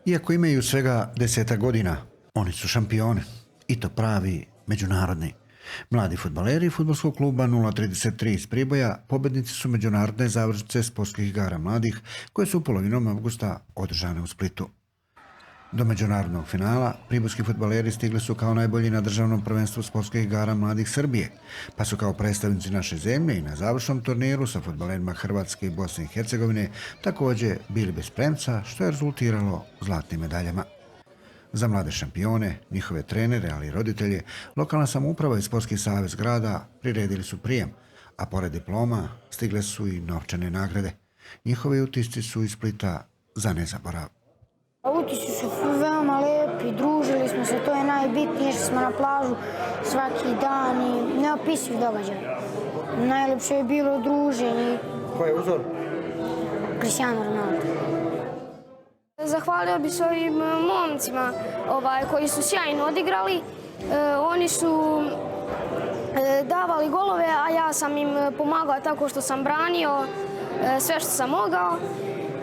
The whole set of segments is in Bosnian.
Iako imaju svega 10 godina, oni su šampioni. I to pravi, međunarodni. Mladi fudbaleri fudbalskog kluba 033 iz Priboja pobednici su međunarodne završnice sportskih igara mladih koje su polovinom avgusta održane u Splitu. Do međunarodnog finala pribojski fudbaleri stigli su kao najbolji na državnom prvenstvu sportskih igara mladih Srbije, pa su kao predstavnici naše zemlje i na završnom turniru sa fudbalerima Hrvatske i Bosne i Hercegovine također bili bez premca, što je rezultiralo zlatnim medaljama. Za mlade šampione, njihove trenere, ali i roditelje, lokalna samouprava i Sportski savez grada priredili su prijem, a pored diploma stigle su i novčane nagrade. Njihovi utisci su iz Splita za nezaborav. Utisci su veoma lepi, družili smo se, to je najbitnije, što smo na plažu svaki dan i neopisiv događaj. Najlepše je bilo druženje. Ko je uzor? Cristiano Ronaldo. Zahvalio bih svojim momcima koji su sjajno odigrali. Oni su davali golove, a ja sam im pomagao tako što sam branio sve što sam mogao.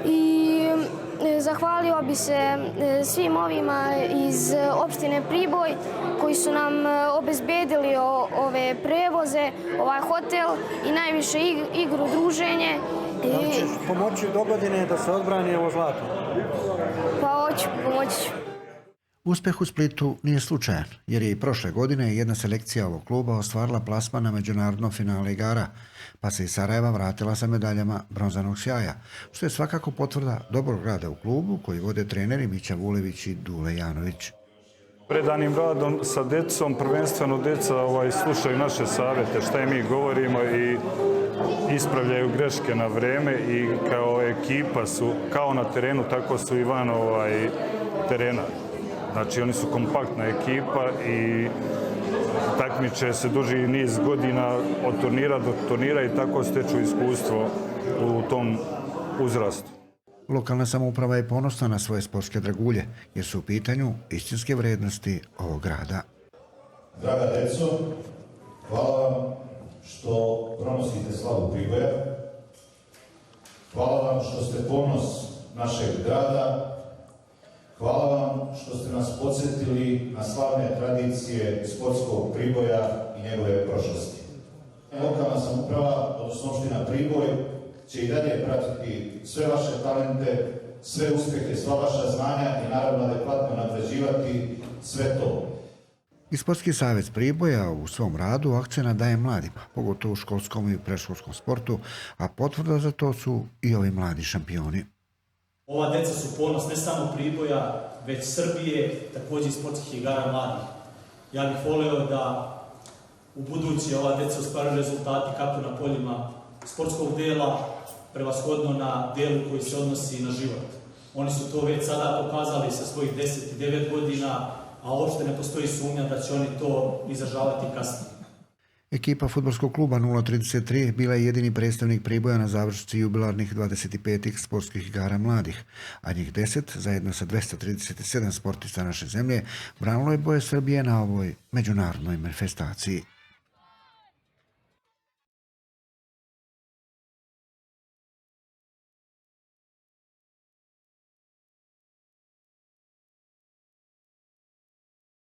I zahvalio bi se svim ovima iz opštine Priboj koji su nam obezbedili ove prevoze, ovaj hotel i najviše igru, druženje. Da li ćeš pomoći dogodine da se odbrani ovo zlato? Pa hoću, pomoći. Uspjeh u Splitu nije slučajan, jer je i prošle godine jedna selekcija ovog kluba ostvarila plasman na međunarodno finale igara, pa se iz Sarajeva vratila sa medaljama bronzanog sjaja, što je svakako potvrda dobrog rada u klubu koji vode treneri Mića Vulević i Dule Janović. Predanim radom sa decom, prvenstveno deca slušaju naše savjete, šta mi govorimo i ispravljaju greške na vreme i kao ekipa su kao na terenu, tako su i van terena. Znači oni su kompaktna ekipa i takmiče se duži niz godina od turnira do turnira i tako steču iskustvo u tom uzrastu. Lokalna samouprava je ponosna na svoje sportske dragulje, jer su u pitanju istinske vrednosti ovog grada. Draga deco, hvala vam što pronosite slavu Priboja. Hvala vam što ste ponos našeg grada. Hvala vam što ste nas podsjetili na slavne tradicije sportskog Priboja i njegove prošlosti. Lokalna samouprava, odnosno opština Priboj, će i dalje pratiti sve vaše talente, sve uspjehe, sva vaša znanja i naravno adekvatno nagrađivati sve to. I Sportski savez Priboja u svom radu akcenat daje mladima, pogotovo u školskom i predškolskom sportu, a potvrda za to su i ovi mladi šampioni. Ova deca su ponos ne samo Priboja, već Srbije, također i sportskih igara mladih. Ja bih volio da u budući ova deca ostvaruju rezultati kako na poljima sportskog dela, prevashodno na delu koji se odnosi na život. Oni su to već sada pokazali sa svojih 10 i 9 godina, a uopšte ne postoji sumnja da će oni to izražavati kasnije. Ekipa fudbalskog kluba 033 bila je jedini predstavnik Priboja na završnici jubilarnih 25. sportskih igara mladih, a njih 10, zajedno sa 237 sportista naše zemlje, branilo je boje Srbije na ovoj međunarodnoj manifestaciji.